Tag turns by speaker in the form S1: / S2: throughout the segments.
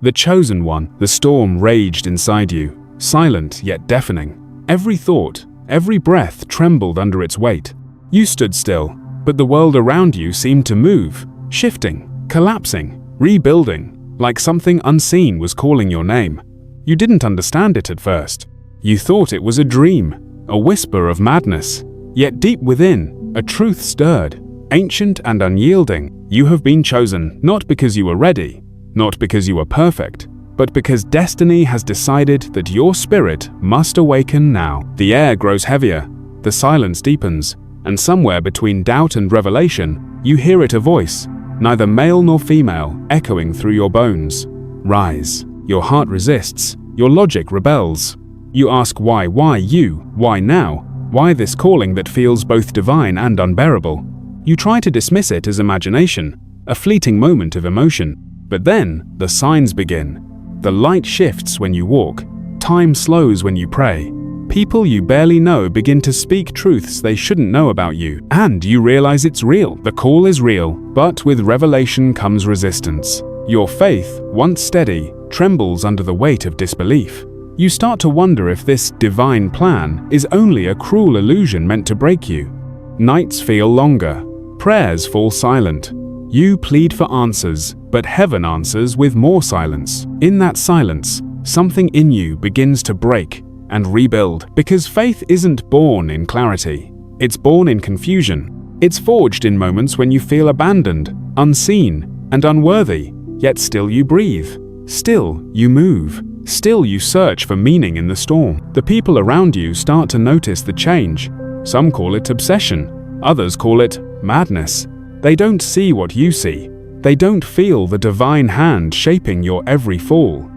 S1: The chosen one. The storm raged inside you, silent yet deafening. Every thought, every breath trembled under its weight. You stood still, but the world around you seemed to move, shifting, collapsing, rebuilding, like something unseen was calling your name. You didn't understand it at first. You thought it was a dream, a whisper of madness. Yet deep within, a truth stirred, ancient and unyielding. You have been chosen, not because you were ready, not because you were perfect, but because destiny has decided that your spirit must awaken now. The air grows heavier, the silence deepens, and somewhere between doubt and revelation, you hear it, a voice, neither male nor female, echoing through your bones. Rise. Your heart resists, your logic rebels. You ask why you, why now? Why this calling that feels both divine and unbearable? You try to dismiss it as imagination, a fleeting moment of emotion. But then, the signs begin. The light shifts when you walk. Time slows when you pray. People you barely know begin to speak truths they shouldn't know about you. And you realize it's real. The call is real, but with revelation comes resistance. Your faith, once steady, trembles under the weight of disbelief. You start to wonder if this divine plan is only a cruel illusion meant to break you. Nights feel longer. Prayers fall silent. You plead for answers, but heaven answers with more silence. In that silence, something in you begins to break and rebuild, because faith isn't born in clarity. It's born in confusion. It's forged in moments when you feel abandoned, unseen, and unworthy, yet still you breathe. Still you move. Still you search for meaning in the storm. The people around you start to notice the change. Some call it obsession. Others call it madness. They don't see what you see. They don't feel the divine hand shaping your every fall.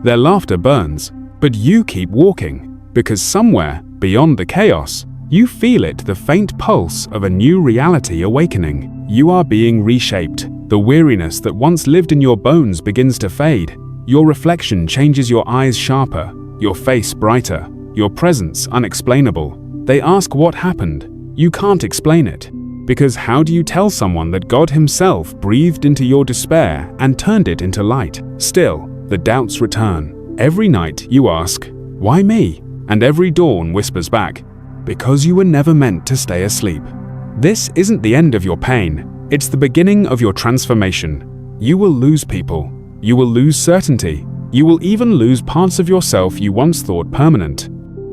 S1: Their laughter burns, but you keep walking, because somewhere, beyond the chaos, you feel it, the faint pulse of a new reality awakening. You are being reshaped. The weariness that once lived in your bones begins to fade. Your reflection changes, your eyes sharper, your face brighter, your presence unexplainable. They ask what happened. You can't explain it. Because how do you tell someone that God Himself breathed into your despair and turned it into light? Still, the doubts return. Every night you ask, why me? And every dawn whispers back, because you were never meant to stay asleep. This isn't the end of your pain. It's the beginning of your transformation. You will lose people. You will lose certainty. You will even lose parts of yourself you once thought permanent.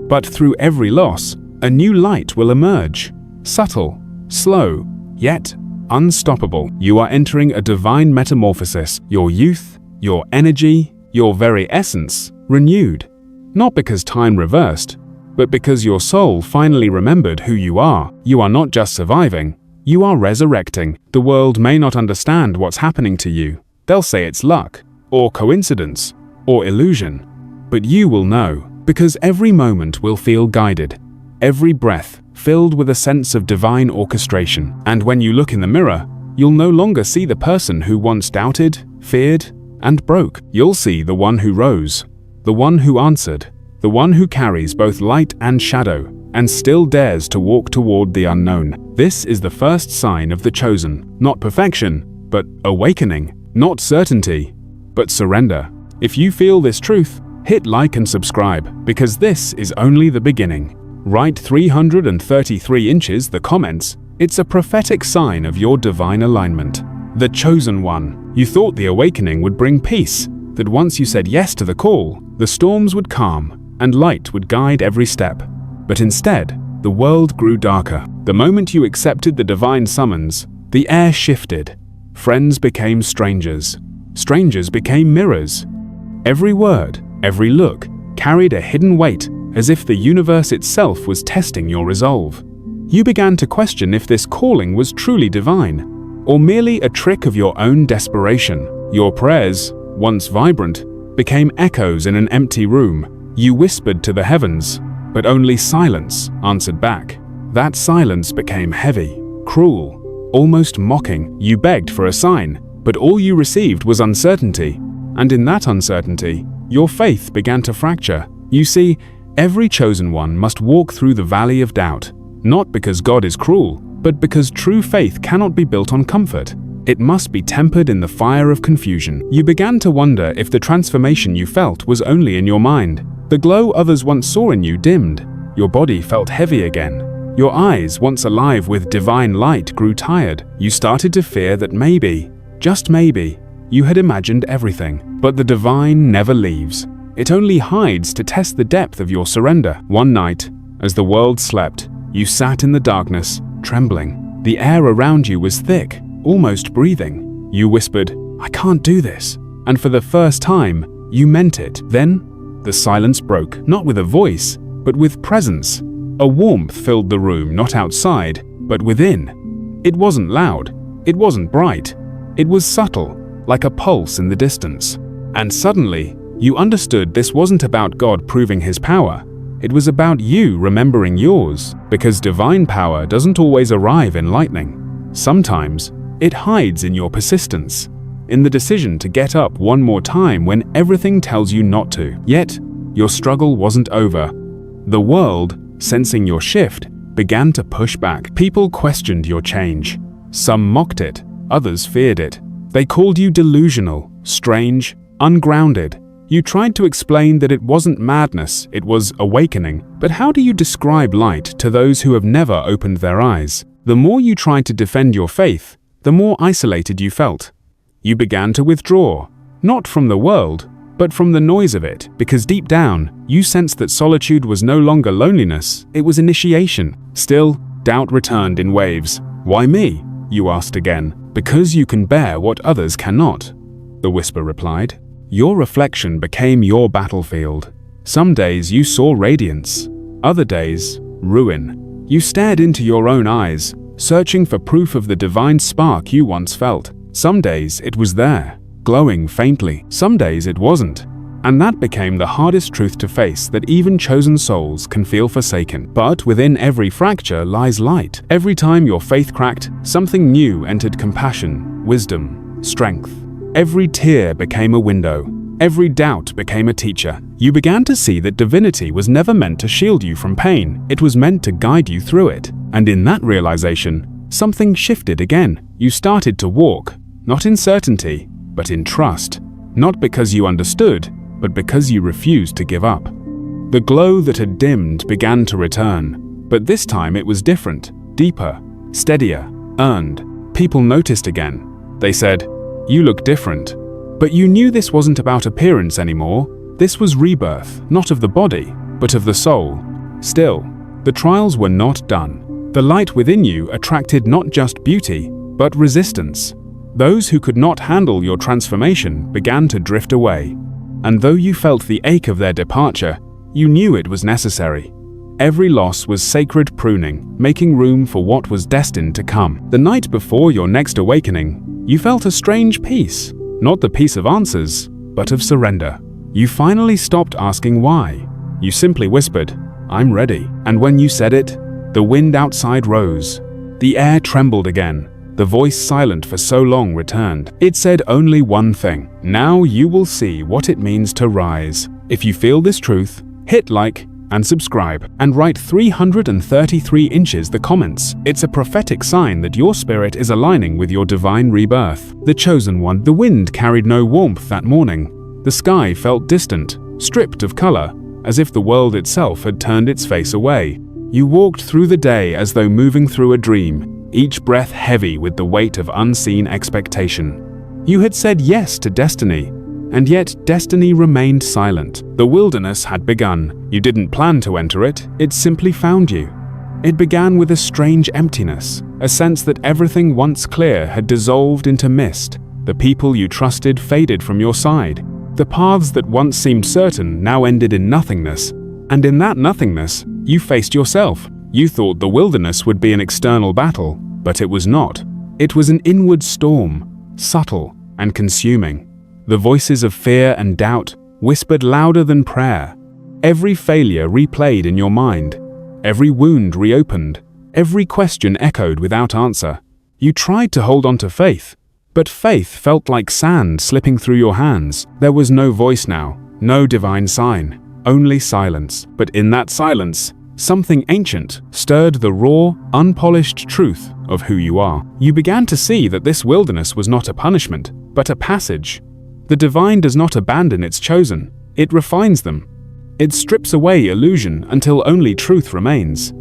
S1: But through every loss, a new light will emerge. Subtle, slow, yet unstoppable. You are entering a divine metamorphosis. Your youth, your energy, your very essence, renewed. Not because time reversed, but because your soul finally remembered who you are. You are not just surviving, you are resurrecting. The world may not understand what's happening to you. They'll say it's luck, or coincidence, or illusion. But you will know, because every moment will feel guided. Every breath filled with a sense of divine orchestration. And when you look in the mirror, you'll no longer see the person who once doubted, feared, and broke. You'll see the one who rose, the one who answered, the one who carries both light and shadow, and still dares to walk toward the unknown. This is the first sign of the chosen. Not perfection, but awakening. Not certainty, but surrender. If you feel this truth, hit like and subscribe, because this is only the beginning. Write 333 inches the comments. It's a prophetic sign of your divine alignment. The chosen one. You thought the awakening would bring peace, that once you said yes to the call, the storms would calm and light would guide every step. But instead, the world grew darker. The moment you accepted the divine summons, the air shifted. Friends became strangers. Strangers became mirrors. Every word, every look, carried a hidden weight, as if the universe itself was testing your resolve. You began to question if this calling was truly divine, or merely a trick of your own desperation. Your prayers, once vibrant, became echoes in an empty room. You whispered to the heavens, but only silence answered back. That silence became heavy, cruel, almost mocking. You begged for a sign, but all you received was uncertainty. And in that uncertainty, your faith began to fracture. You see, every chosen one must walk through the valley of doubt, not because God is cruel, but because true faith cannot be built on comfort. It must be tempered in the fire of confusion. You began to wonder if the transformation you felt was only in your mind. The glow others once saw in you dimmed. Your body felt heavy again. Your eyes, once alive with divine light, grew tired. You started to fear that maybe, just maybe, you had imagined everything. But the divine never leaves. It only hides to test the depth of your surrender. One night, as the world slept, you sat in the darkness, trembling. The air around you was thick, almost breathing. You whispered, "I can't do this." And for the first time, you meant it. Then, the silence broke, not with a voice, but with presence. A warmth filled the room, not outside, but within. It wasn't loud. It wasn't bright. It was subtle, like a pulse in the distance. And suddenly, you understood this wasn't about God proving his power. It was about you remembering yours, because divine power doesn't always arrive in lightning. Sometimes, it hides in your persistence, in the decision to get up one more time when everything tells you not to. Yet, your struggle wasn't over. The world, sensing your shift, began to push back. People questioned your change. Some mocked it, others feared it. They called you delusional, strange, ungrounded. You tried to explain that it wasn't madness, it was awakening. But how do you describe light to those who have never opened their eyes? The more you tried to defend your faith, the more isolated you felt. You began to withdraw, not from the world, but from the noise of it, because deep down, you sensed that solitude was no longer loneliness, it was initiation. Still, doubt returned in waves. "Why me?" you asked again. "Because you can bear what others cannot," the whisper replied. Your reflection became your battlefield. Some days you saw radiance, other days, ruin. You stared into your own eyes, searching for proof of the divine spark you once felt. Some days it was there, glowing faintly. Some days it wasn't. And that became the hardest truth to face, that even chosen souls can feel forsaken. But within every fracture lies light. Every time your faith cracked, something new entered: compassion, wisdom, strength. Every tear became a window. Every doubt became a teacher. You began to see that divinity was never meant to shield you from pain. It was meant to guide you through it. And in that realization, something shifted again. You started to walk, not in certainty, but in trust. Not because you understood, but because you refused to give up. The glow that had dimmed began to return, but this time it was different, deeper, steadier, earned. People noticed again. They said, "You look different." But you knew this wasn't about appearance anymore. This was rebirth, not of the body, but of the soul. Still, the trials were not done. The light within you attracted not just beauty, but resistance. Those who could not handle your transformation began to drift away. And though you felt the ache of their departure, you knew it was necessary. Every loss was sacred pruning, making room for what was destined to come. The night before your next awakening, you felt a strange peace. Not the peace of answers, but of surrender. You finally stopped asking why. You simply whispered, "I'm ready." And when you said it, the wind outside rose. The air trembled again. The voice silent for so long returned. It said only one thing: "Now you will see what it means to rise." If you feel this truth, hit like and subscribe, and write 333 inches the comments. It's a prophetic sign that your spirit is aligning with your divine rebirth. The chosen one. The wind carried no warmth that morning. The sky felt distant, stripped of color, as if the world itself had turned its face away. You walked through the day as though moving through a dream, each breath heavy with the weight of unseen expectation. You had said yes to destiny, and yet destiny remained silent. The wilderness had begun. You didn't plan to enter it, it simply found you. It began with a strange emptiness, a sense that everything once clear had dissolved into mist. The people you trusted faded from your side. The paths that once seemed certain now ended in nothingness. And in that nothingness, you faced yourself. You thought the wilderness would be an external battle, but it was not. It was an inward storm, subtle and consuming. The voices of fear and doubt whispered louder than prayer. Every failure replayed in your mind. Every wound reopened. Every question echoed without answer. You tried to hold on to faith, but faith felt like sand slipping through your hands. There was no voice now, no divine sign, only silence. But in that silence, something ancient, stirred the raw, unpolished truth of who you are. You began to see that this wilderness was not a punishment, but a passage. The divine does not abandon its chosen, it refines them. It strips away illusion until only truth remains.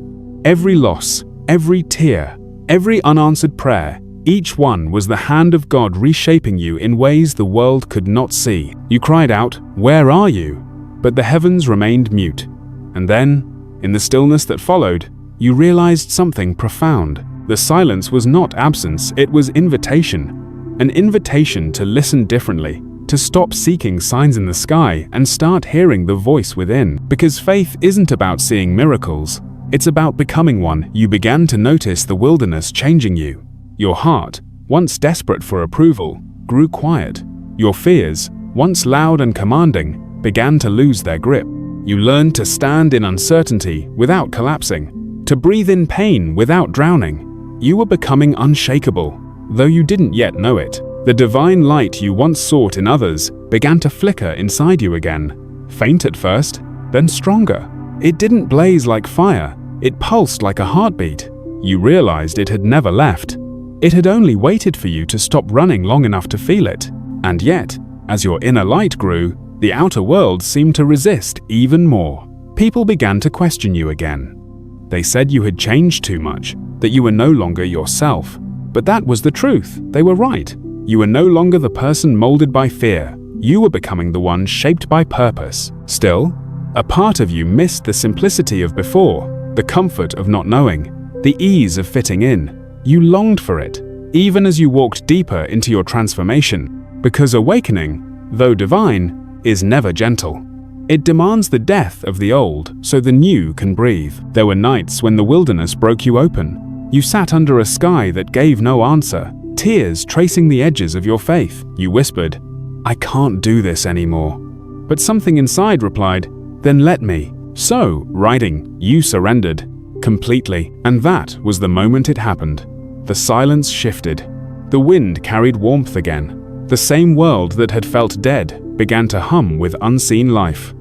S1: Every loss, every tear, every unanswered prayer, each one was the hand of God reshaping you in ways the world could not see. You cried out, "Where are you?" But the heavens remained mute. And then, in the stillness that followed, you realized something profound. The silence was not absence, it was invitation. An invitation to listen differently, to stop seeking signs in the sky and start hearing the voice within. Because faith isn't about seeing miracles, it's about becoming one. You began to notice the wilderness changing you. Your heart, once desperate for approval, grew quiet. Your fears, once loud and commanding, began to lose their grip. You learned to stand in uncertainty without collapsing, to breathe in pain without drowning. You were becoming unshakable, though you didn't yet know it. The divine light you once sought in others began to flicker inside you again, faint at first, then stronger. It didn't blaze like fire, it pulsed like a heartbeat. You realized it had never left. It had only waited for you to stop running long enough to feel it. And yet, as your inner light grew, the outer world seemed to resist even more. People began to question you again. They said you had changed too much, that you were no longer yourself. But that was the truth. They were right. You were no longer the person molded by fear. You were becoming the one shaped by purpose. Still, a part of you missed the simplicity of before, the comfort of not knowing, the ease of fitting in. You longed for it, even as you walked deeper into your transformation, because awakening, though divine, is never gentle. It demands the death of the old so the new can breathe. There were nights when the wilderness broke you open. You sat under a sky that gave no answer, tears tracing the edges of your faith. You whispered, "I can't do this anymore." But something inside replied, "Then let me." So, writing, you surrendered, completely. And that was the moment it happened. The silence shifted. The wind carried warmth again. The same world that had felt dead began to hum with unseen life.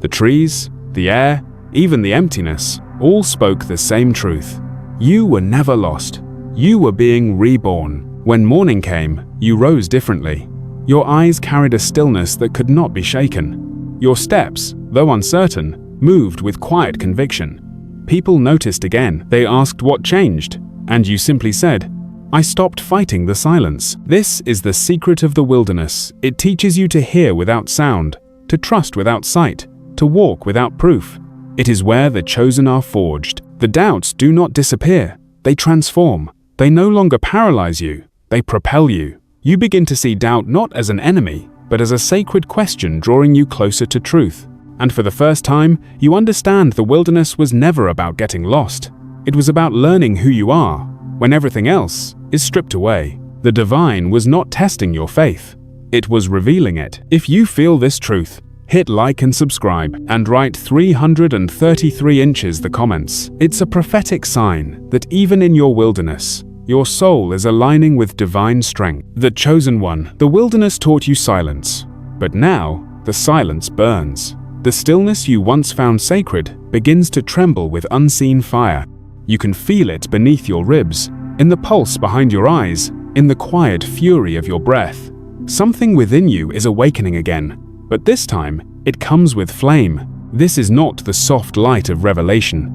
S1: The trees, the air, even the emptiness, all spoke the same truth. You were never lost. You were being reborn. When morning came, you rose differently. Your eyes carried a stillness that could not be shaken. Your steps, though uncertain, moved with quiet conviction. People noticed again. They asked what changed, and you simply said, "I stopped fighting the silence." This is the secret of the wilderness. It teaches you to hear without sound, to trust without sight, to walk without proof. It is where the chosen are forged. The doubts do not disappear. They transform. They no longer paralyze you. They propel you. You begin to see doubt not as an enemy, but as a sacred question drawing you closer to truth. And for the first time, you understand the wilderness was never about getting lost. It was about learning who you are, when everything else is stripped away. The divine was not testing your faith. It was revealing it. If you feel this truth, hit like and subscribe, and write 333 inches the comments. It's a prophetic sign that even in your wilderness, your soul is aligning with divine strength. The chosen one, the wilderness taught you silence, but now the silence burns. The stillness you once found sacred begins to tremble with unseen fire. You can feel it beneath your ribs, in the pulse behind your eyes, in the quiet fury of your breath. Something within you is awakening again, but this time it comes with flame. This is not the soft light of revelation.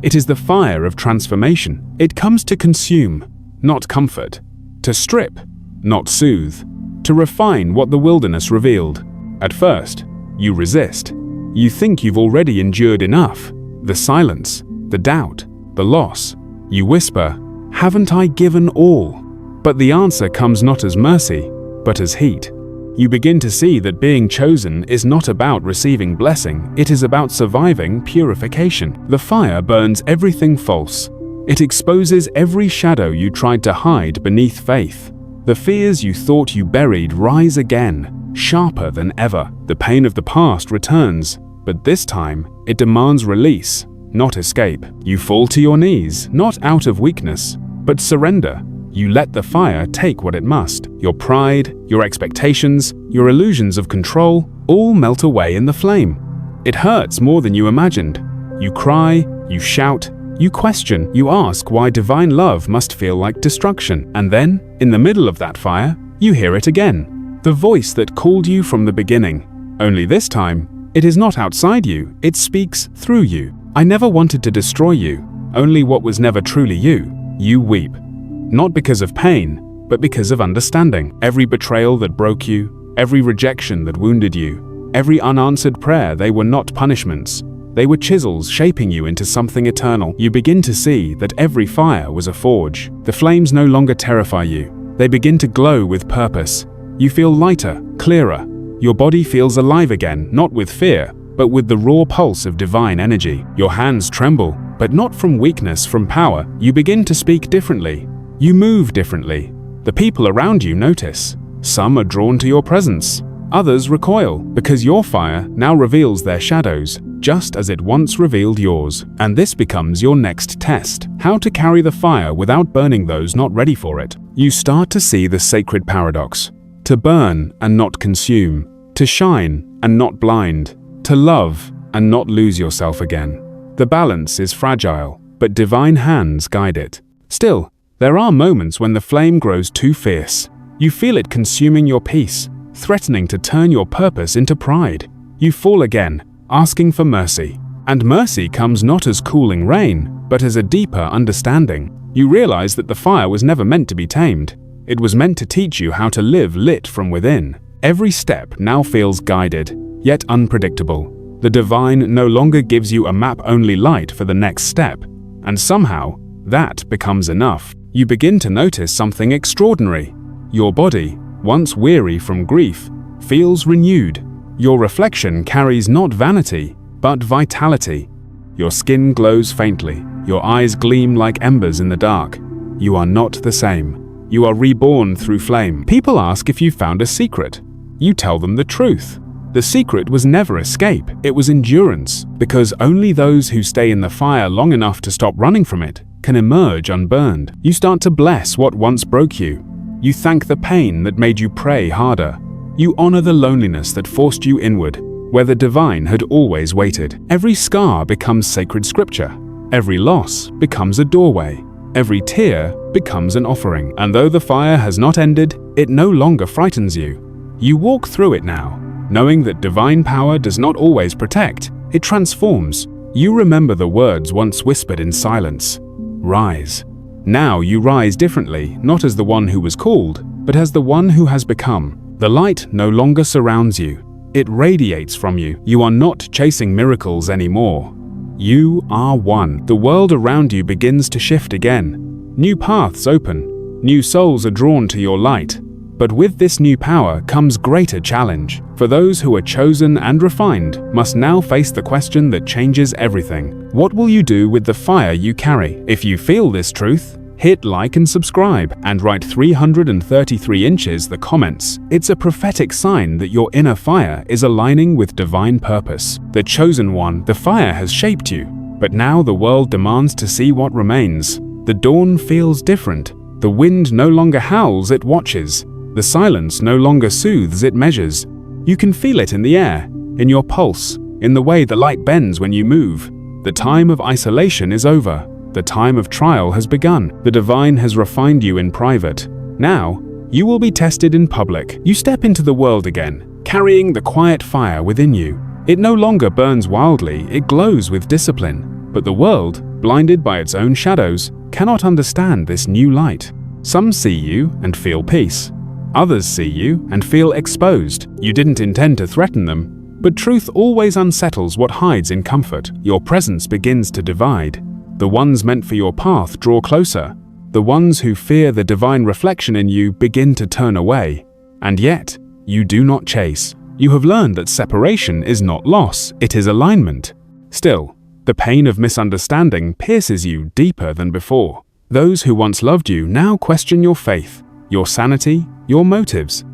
S1: It is the fire of transformation. It comes to consume, not comfort, to strip, not soothe, to refine what the wilderness revealed. At first, you resist. You think you've already endured enough. The silence, the doubt, the loss. You whisper, "Haven't I given all?" But the answer comes not as mercy, but as heat. You begin to see that being chosen is not about receiving blessing, it is about surviving purification. The fire burns everything false. It exposes every shadow you tried to hide beneath faith. The fears you thought you buried rise again, sharper than ever. The pain of the past returns, but this time it demands release, not escape. You fall to your knees, not out of weakness, but surrender. You let the fire take what it must. Your pride, your expectations, your illusions of control all melt away in the flame. It hurts more than you imagined. You cry, You shout, you question, you ask why divine love must feel like destruction. And then, in the middle of that fire, you hear it again. The voice that called you from the beginning. Only this time, it is not outside you, it speaks through you. I never wanted to destroy you, only what was never truly you. You weep. Not because of pain, but because of understanding. Every betrayal that broke you, every rejection that wounded you, every unanswered prayer, they were not punishments. They were chisels shaping you into something eternal. You begin to see that every fire was a forge. The flames no longer terrify you. They begin to glow with purpose. You feel lighter, clearer. Your body feels alive again, not with fear, but with the raw pulse of divine energy. Your hands tremble, but not from weakness, from power. You begin to speak differently. You move differently. The people around you notice. Some are drawn to your presence. Others recoil, because your fire now reveals their shadows, just as it once revealed yours. And this becomes your next test: how to carry the fire without burning those not ready for it. You start to see the sacred paradox: to burn and not consume, to shine and not blind, to love and not lose yourself again. The balance is fragile, but divine hands guide it. Still, there are moments when the flame grows too fierce. You feel it consuming your peace, threatening to turn your purpose into pride. You fall again, asking for mercy. And mercy comes not as cooling rain, but as a deeper understanding. You realize that the fire was never meant to be tamed. It was meant to teach you how to live lit from within. Every step now feels guided, yet unpredictable. The divine no longer gives you a map-only light for the next step. And somehow, that becomes enough. You begin to notice something extraordinary. Your body, once weary from grief, feels renewed. Your reflection carries not vanity, but vitality. Your skin glows faintly. Your eyes gleam like embers in the dark. You are not the same. You are reborn through flame. People ask if you found a secret. You tell them the truth. The secret was never escape, it was endurance, because only those who stay in the fire long enough to stop running from it can emerge unburned. You start to bless what once broke you. You thank the pain that made you pray harder. You honor the loneliness that forced you inward, where the divine had always waited. Every scar becomes sacred scripture. Every loss becomes a doorway. Every tear becomes an offering. And though the fire has not ended, it no longer frightens you. You walk through it now, knowing that divine power does not always protect, it transforms. You remember the words once whispered in silence: rise. Now you rise differently, not as the one who was called, but as the one who has become. The light no longer surrounds you. It radiates from you. You are not chasing miracles anymore. You are one. The world around you begins to shift again. New paths open. New souls are drawn to your light. But with this new power comes greater challenge. For those who are chosen and refined must now face the question that changes everything. What will you do with the fire you carry? If you feel this truth, hit like and subscribe, and write 333 inches the comments. It's a prophetic sign that your inner fire is aligning with divine purpose. The chosen one, the fire has shaped you, but now the world demands to see what remains. The dawn feels different. The wind no longer howls, it watches. The silence no longer soothes, it measures. You can feel it in the air, in your pulse, in the way the light bends when you move. The time of isolation is over. The time of trial has begun. The divine has refined you in private. Now, you will be tested in public. You step into the world again, carrying the quiet fire within you. It no longer burns wildly, it glows with discipline. But the world, blinded by its own shadows, cannot understand this new light. Some see you and feel peace. Others see you and feel exposed. You didn't intend to threaten them, but truth always unsettles what hides in comfort. Your presence begins to divide. The ones meant for your path draw closer. The ones who fear the divine reflection in you begin to turn away. And yet, you do not chase. You have learned that separation is not loss, it is alignment. Still, the pain of misunderstanding pierces you deeper than before. Those who once loved you now question your faith, your sanity, your motives.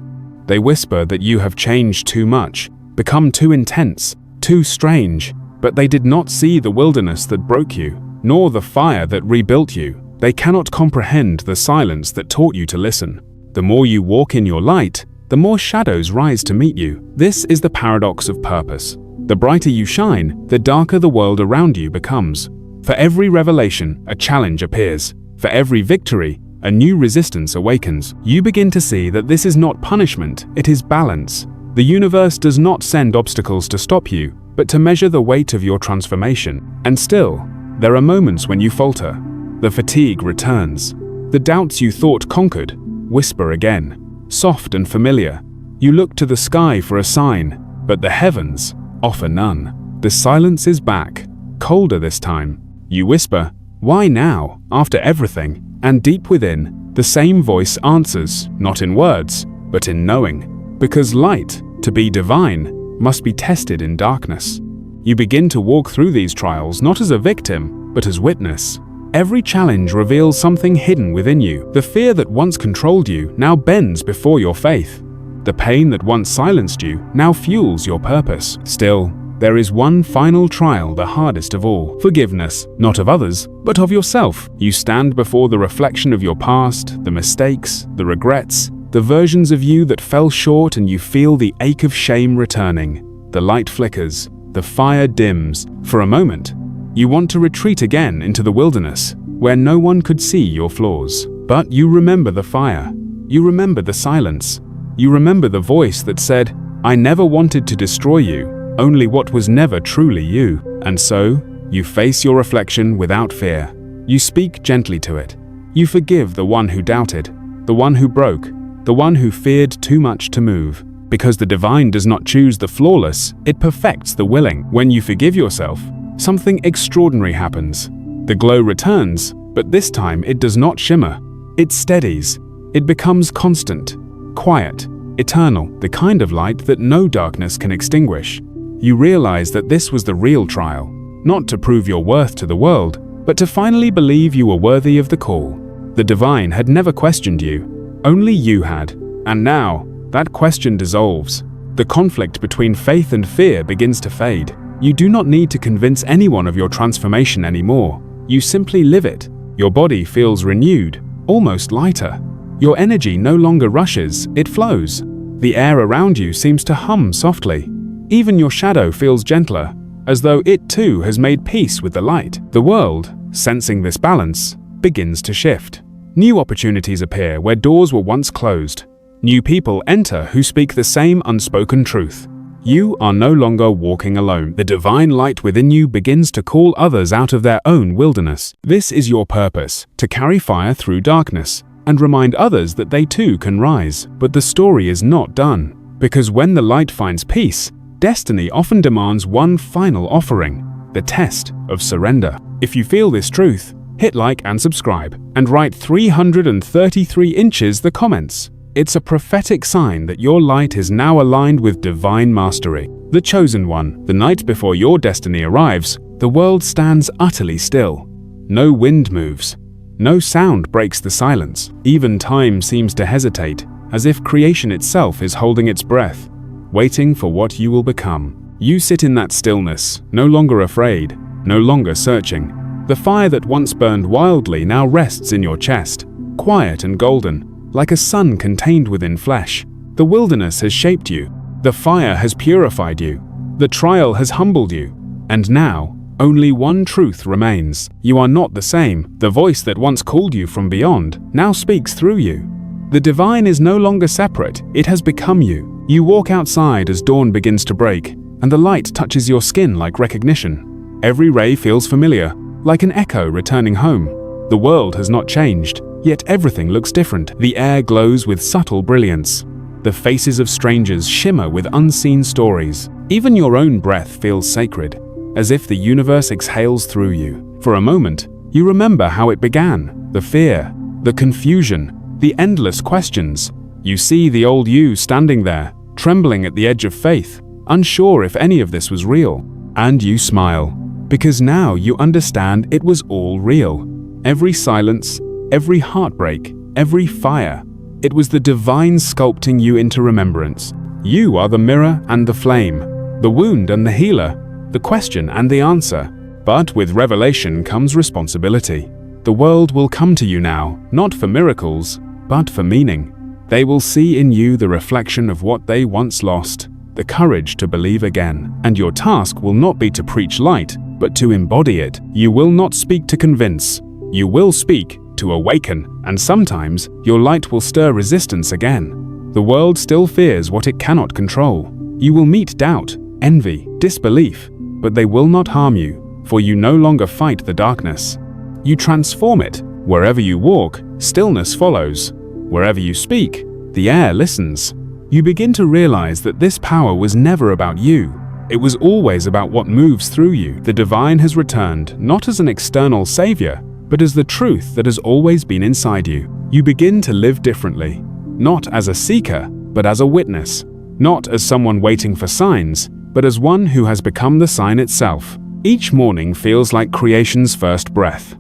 S1: They whisper that you have changed too much, become too intense, too strange, but they did not see the wilderness that broke you, nor the fire that rebuilt you. They cannot comprehend the silence that taught you to listen. The more you walk in your light, the more shadows rise to meet you. This is the paradox of purpose. The brighter you shine, the darker the world around you becomes. For every revelation, a challenge appears. For every victory, a new resistance awakens. You begin to see that this is not punishment, it is balance. The universe does not send obstacles to stop you, but to measure the weight of your transformation. And still, there are moments when you falter. The fatigue returns. The doubts you thought conquered whisper again, soft and familiar. You look to the sky for a sign, but the heavens offer none. The silence is back, colder this time. You whisper, "Why now, after everything?" And deep within, the same voice answers, not in words, but in knowing. Because light, to be divine, must be tested in darkness. You begin to walk through these trials not as a victim, but as witness. Every challenge reveals something hidden within you. The fear that once controlled you now bends before your faith. The pain that once silenced you now fuels your purpose. Still, there is one final trial, the hardest of all. Forgiveness, not of others, but of yourself. You stand before the reflection of your past, the mistakes, the regrets, the versions of you that fell short, and you feel the ache of shame returning. The light flickers, the fire dims. For a moment, you want to retreat again into the wilderness, where no one could see your flaws. But you remember the fire. You remember the silence. You remember the voice that said, "I never wanted to destroy you, only what was never truly you." And so, you face your reflection without fear. You speak gently to it. You forgive the one who doubted, the one who broke, the one who feared too much to move. Because the divine does not choose the flawless, it perfects the willing. When you forgive yourself, something extraordinary happens. The glow returns, but this time it does not shimmer. It steadies. It becomes constant, quiet, eternal, the kind of light that no darkness can extinguish. You realize that this was the real trial, not to prove your worth to the world, but to finally believe you were worthy of the call. The divine had never questioned you, only you had. And now, that question dissolves. The conflict between faith and fear begins to fade. You do not need to convince anyone of your transformation anymore. You simply live it. Your body feels renewed, almost lighter. Your energy no longer rushes, it flows. The air around you seems to hum softly. Even your shadow feels gentler, as though it too has made peace with the light. The world, sensing this balance, begins to shift. New opportunities appear where doors were once closed. New people enter who speak the same unspoken truth. You are no longer walking alone. The divine light within you begins to call others out of their own wilderness. This is your purpose, to carry fire through darkness and remind others that they too can rise. But the story is not done, because when the light finds peace, destiny often demands one final offering, the test of surrender. If you feel this truth, hit like and subscribe, and write 333 inches the comments. It's a prophetic sign that your light is now aligned with divine mastery. The chosen one. The night before your destiny arrives, the world stands utterly still. No wind moves. No sound breaks the silence. Even time seems to hesitate, as if creation itself is holding its breath, waiting for what you will become. You sit in that stillness, no longer afraid, no longer searching. The fire that once burned wildly now rests in your chest, quiet and golden, like a sun contained within flesh. The wilderness has shaped you. The fire has purified you. The trial has humbled you. And now, only one truth remains. You are not the same. The voice that once called you from beyond now speaks through you. The divine is no longer separate. It has become you. You walk outside as dawn begins to break, and the light touches your skin like recognition. Every ray feels familiar, like an echo returning home. The world has not changed, yet everything looks different. The air glows with subtle brilliance. The faces of strangers shimmer with unseen stories. Even your own breath feels sacred, as if the universe exhales through you. For a moment, you remember how it began, the fear, the confusion, the endless questions. You see the old you standing there, trembling at the edge of faith, unsure if any of this was real. And you smile, because now you understand it was all real. Every silence, every heartbreak, every fire. It was the divine sculpting you into remembrance. You are the mirror and the flame, the wound and the healer, the question and the answer. But with revelation comes responsibility. The world will come to you now, not for miracles, but for meaning. They will see in you the reflection of what they once lost, the courage to believe again. And your task will not be to preach light, but to embody it. You will not speak to convince. You will speak to awaken, and sometimes your light will stir resistance again. The world still fears what it cannot control. You will meet doubt, envy, disbelief, but they will not harm you, for you no longer fight the darkness. You transform it. Wherever you walk, stillness follows. Wherever you speak, the air listens. You begin to realize that this power was never about you. It was always about what moves through you. The divine has returned, not as an external savior, but as the truth that has always been inside you. You begin to live differently, not as a seeker, but as a witness. Not as someone waiting for signs, but as one who has become the sign itself. Each morning feels like creation's first breath.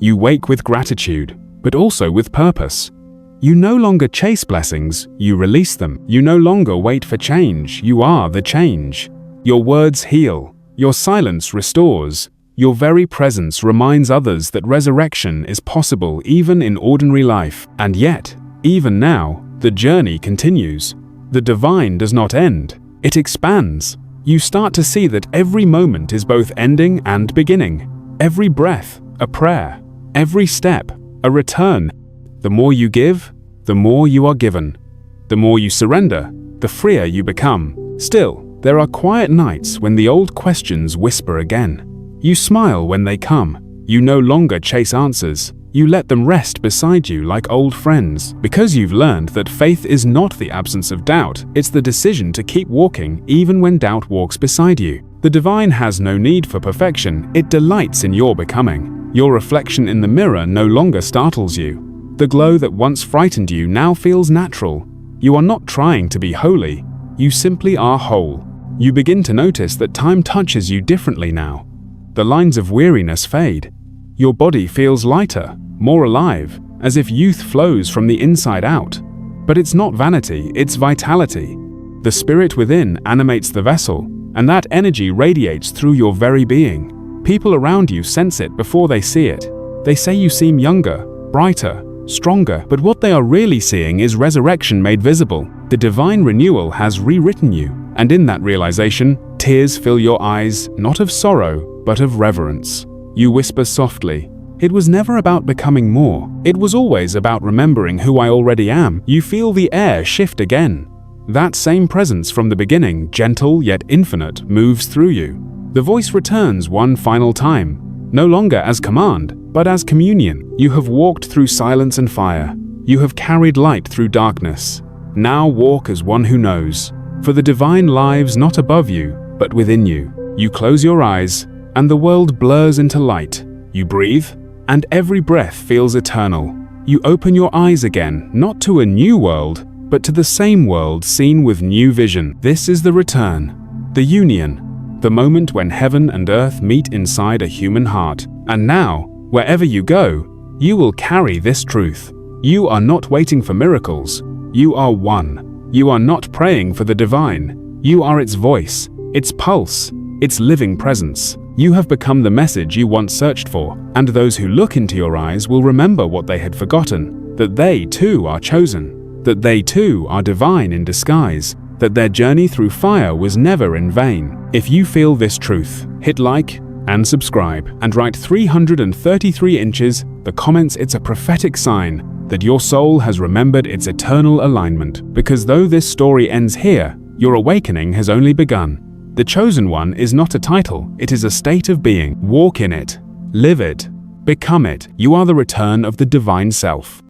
S1: You wake with gratitude, but also with purpose. You no longer chase blessings, you release them. You no longer wait for change, you are the change. Your words heal, your silence restores. Your very presence reminds others that resurrection is possible even in ordinary life. And yet, even now, the journey continues. The divine does not end, it expands. You start to see that every moment is both ending and beginning. Every breath, a prayer. Every step, a return. The more you give, the more you are given. The more you surrender, the freer you become. Still, there are quiet nights when the old questions whisper again. You smile when they come. You no longer chase answers. You let them rest beside you like old friends, because you've learned that faith is not the absence of doubt, it's the decision to keep walking even when doubt walks beside you. The divine has no need for perfection, it delights in your becoming. Your reflection in the mirror no longer startles you. The glow that once frightened you now feels natural. You are not trying to be holy, you simply are whole. You begin to notice that time touches you differently now. The lines of weariness fade. Your body feels lighter, more alive, as if youth flows from the inside out. But it's not vanity, it's vitality. The spirit within animates the vessel, and that energy radiates through your very being. People around you sense it before they see it. They say you seem younger, brighter, stronger, but what they are really seeing is resurrection made visible. The divine renewal has rewritten you, and in that realization, tears fill your eyes, not of sorrow, but of reverence. You whisper softly, "It was never about becoming more. It was always about remembering who I already am." You feel the air shift again. That same presence from the beginning, gentle yet infinite, moves through you. The voice returns one final time, no longer as command, but as communion. You have walked through silence and fire. You have carried light through darkness. Now walk as one who knows. For the divine lives not above you, but within you. You close your eyes, and the world blurs into light. You breathe, and every breath feels eternal. You open your eyes again, not to a new world, but to the same world seen with new vision. This is the return, the union, the moment when heaven and earth meet inside a human heart. And now, wherever you go, you will carry this truth. You are not waiting for miracles. You are one. You are not praying for the divine. You are its voice, its pulse, its living presence. You have become the message you once searched for, and those who look into your eyes will remember what they had forgotten, that they too are chosen, that they too are divine in disguise, that their journey through fire was never in vain. If you feel this truth, hit like and subscribe, and write 333 inches, the comments. It's a prophetic sign that your soul has remembered its eternal alignment, because though this story ends here, your awakening has only begun. The chosen one is not a title, it is a state of being. Walk in it, live it, become it. You are the return of the divine self.